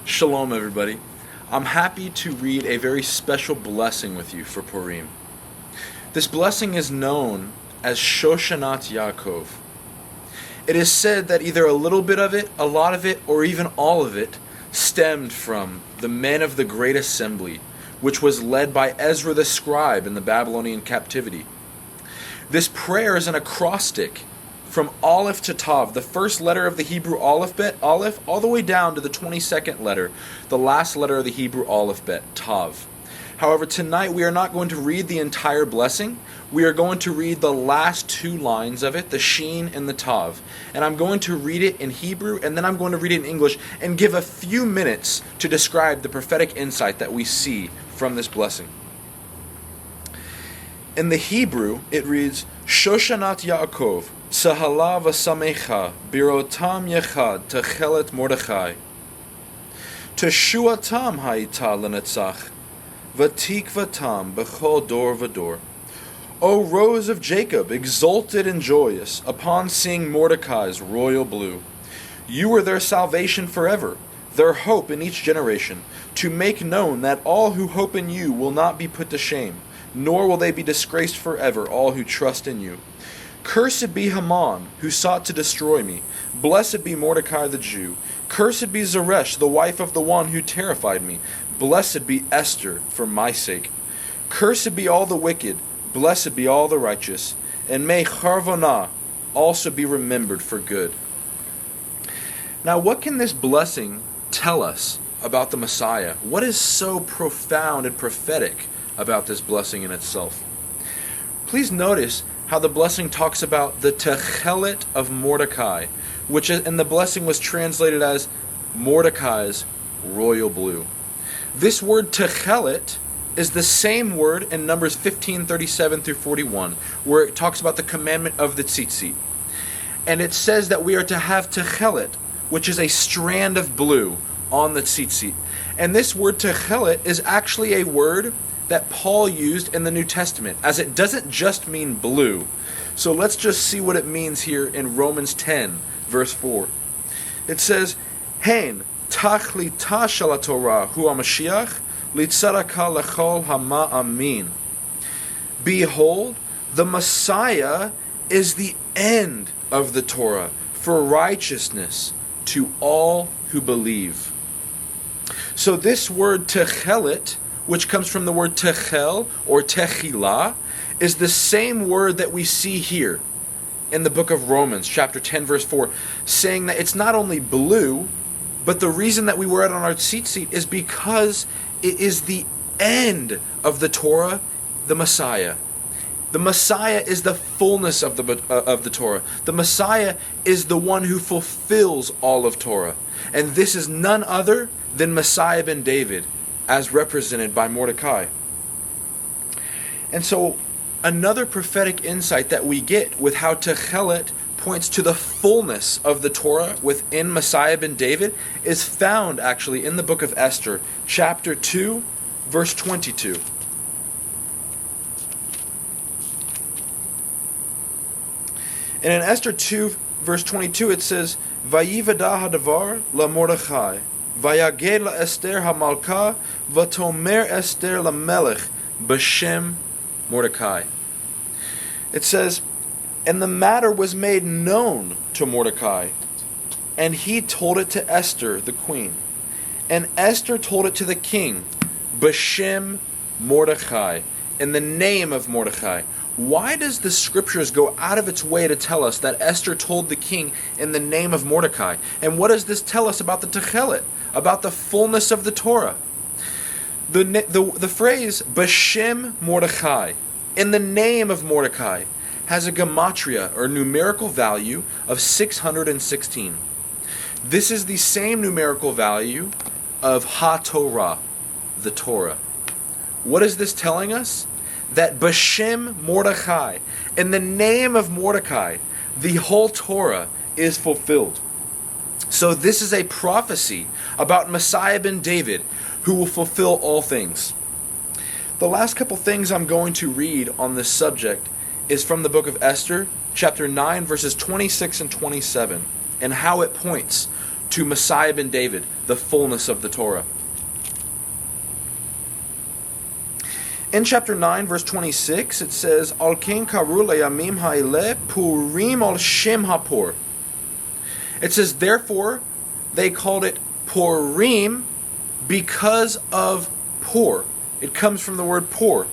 Shalom, everybody. I'm happy to read a very special blessing with you for Purim. This blessing is known as Shoshanat Yaakov. It is said that either a little bit of it, a lot of it, or even all of it stemmed from the men of the Great Assembly, which was led by Ezra the scribe in the Babylonian captivity. This prayer is an acrostic from Aleph to Tav, the first letter of the Hebrew alphabet, Aleph, all the way down to the 22nd letter, the last letter of the Hebrew alphabet, Tav. However, tonight we are not going to read the entire blessing. We are going to read the last two lines of it, the Sheen and the Tav. And I'm going to read it in Hebrew, and then I'm going to read it in English, and give a few minutes to describe the prophetic insight that we see from this blessing. In the Hebrew, it reads, Shoshanat Yaakov, Tzahala v'samecha, birotam yechad, techelet Mordechai. Teshuatam ha'ita l'netzach, v'tikvatam b'chol dor v'dor. O rose of Jacob, exulted and joyous, upon seeing Mordecai's royal blue. You are their salvation forever, their hope in each generation, to make known that all who hope in you will not be put to shame, nor will they be disgraced forever, all who trust in you. Cursed be Haman, who sought to destroy me. Blessed be Mordecai the Jew. Cursed be Zeresh, the wife of the one who terrified me. Blessed be Esther, for my sake. Cursed be all the wicked. Blessed be all the righteous. And may Charvonah also be remembered for good. Now, what can this blessing tell us about the Messiah? What is so profound and prophetic about this blessing in itself? Please notice how the blessing talks about the Techelet of Mordecai, which in the blessing was translated as Mordecai's royal blue. This word Techelet is the same word in Numbers 15:37 through 41, where it talks about the commandment of the tzitzit. And it says that we are to have Techelet, which is a strand of blue on the tzitzit. And this word Techelet is actually a word that Paul used in the New Testament, as it doesn't just mean blue. So let's just see what it means here in Romans 10, verse 4. It says, Hein tachlita shel Torah hu HaMashiach litzaraka lechol hama'amin. Behold, the Messiah is the end of the Torah for righteousness to all who believe. So this word techelet, which comes from the word techel or techila, is the same word that we see here in the book of Romans, chapter 10, verse 4, saying that it's not only blue, but the reason that we wear it on our tzitzit is because it is the end of the Torah, the Messiah. The Messiah is the fullness of the Torah. The Messiah is the one who fulfills all of Torah. And this is none other than Messiah ben David, as represented by Mordecai. And so, another prophetic insight that we get with how Techelet points to the fullness of the Torah within Messiah ben David is found actually in the book of Esther, chapter 2, verse 22. And in Esther 2, verse 22, it says, Vayivada hadavar la Mordechai, Vayaged la Esther hamalka, Vatomer Esther la Melech, B'Shem Mordecai. It says, and the matter was made known to Mordecai, and he told it to Esther, the queen. And Esther told it to the king, B'Shem Mordecai, in the name of Mordecai. Why does the scriptures go out of its way to tell us that Esther told the king in the name of Mordecai? And what does this tell us about the Techelet, about the fullness of the Torah? The phrase, B'Shem Mordecai, in the name of Mordecai, has a gematria, or numerical value, of 616. This is the same numerical value of HaTorah, the Torah. What is this telling us? That B'Shem Mordecai, in the name of Mordecai, the whole Torah is fulfilled. So this is a prophecy about Messiah ben David, who will fulfill all things. The last couple things I'm going to read on this subject is from the book of Esther, chapter 9, verses 26 and 27, and how it points to Messiah ben David, the fullness of the Torah. In chapter 9, verse 26, it says, Al ken karu layamim ha'ileh Purim al Shem ha'por. It says, therefore, they called it Purim because of por. It comes from the word por.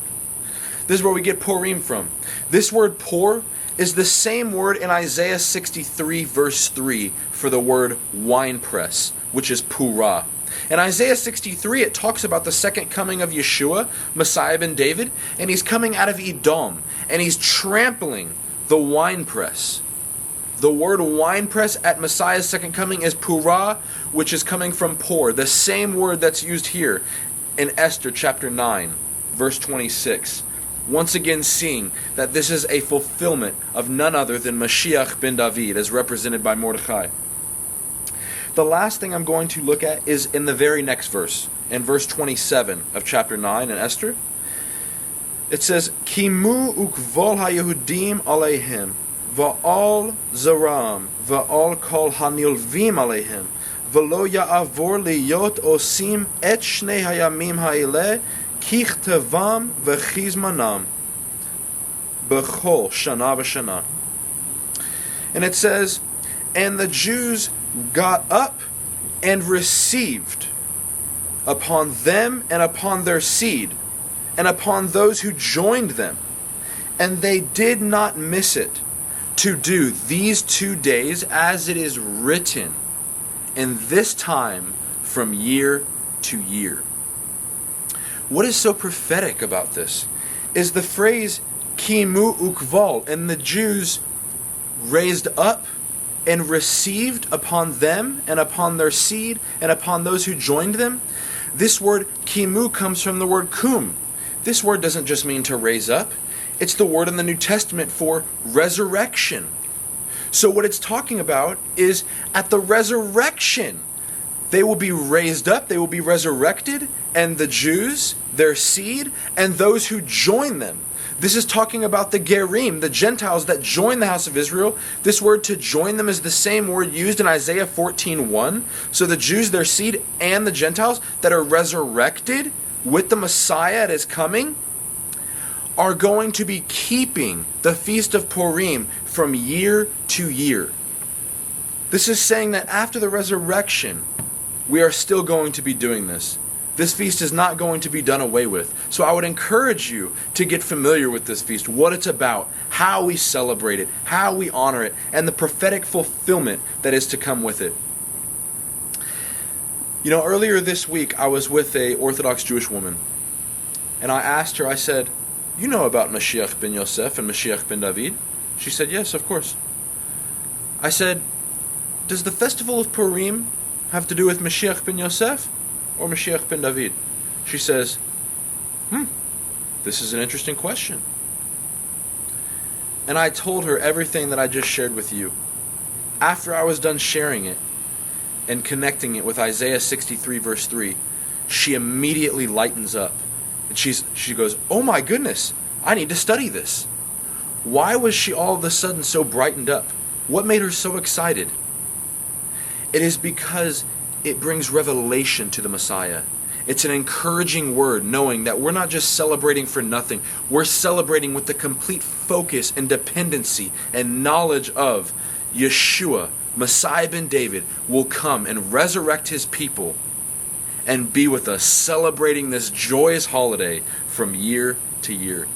This is where we get Purim from. This word por is the same word in Isaiah 63, verse 3, for the word winepress, which is purah. In Isaiah 63, it talks about the second coming of Yeshua, Messiah ben David, and he's coming out of Edom, and he's trampling the winepress. The word winepress at Messiah's second coming is purah, which is coming from por, the same word that's used here in Esther chapter 9, verse 26. Once again seeing that this is a fulfillment of none other than Mashiach ben David, as represented by Mordechai. The last thing I'm going to look at is in the very next verse, in verse 27 of chapter 9 in Esther. It says, Kimu ukvol ha-Yehudim aleihim, va'al zaram, va'al kol hanilvim aleihim, v'lo ya'avor liyot osim et shnei hayamim ha'ileh, kichtavam v'chizmanam, b'chol shana v'shana. And it says, and the Jews got up and received upon them and upon their seed and upon those who joined them, and they did not miss it to do these 2 days as it is written in this time from year to year. What is so prophetic about this is the phrase kimu ukval, and the Jews raised up and received upon them and upon their seed and upon those who joined them. This word kimu comes from the word kum. This word doesn't just mean to raise up. It's the word in the New Testament for resurrection. So what it's talking about is at the resurrection, they will be raised up, they will be resurrected, and the Jews, their seed, and those who join them. This is talking about the Gerim, the Gentiles that join the house of Israel. This word to join them is the same word used in Isaiah 14:1. So the Jews, their seed, and the Gentiles that are resurrected with the Messiah at his coming are going to be keeping the Feast of Purim from year to year. This is saying that after the resurrection, we are still going to be doing this. This feast is not going to be done away with. So I would encourage you to get familiar with this feast, what it's about, how we celebrate it, how we honor it, and the prophetic fulfillment that is to come with it. You know, earlier this week, I was with a Orthodox Jewish woman, and I asked her, I said, you know about Mashiach ben Yosef and Mashiach ben David? She said, yes, of course. I said, does the festival of Purim have to do with Mashiach ben Yosef or Mashiach ben David? She says, this is an interesting question. And I told her everything that I just shared with you. After I was done sharing it and connecting it with Isaiah 63 verse 3, she immediately lightens up. And she goes, oh my goodness, I need to study this. Why was she all of a sudden so brightened up? What made her so excited? It is because it brings revelation to the Messiah. It's an encouraging word, knowing that we're not just celebrating for nothing. We're celebrating with the complete focus and dependency and knowledge of Yeshua, Messiah ben David, will come and resurrect his people and be with us, celebrating this joyous holiday from year to year.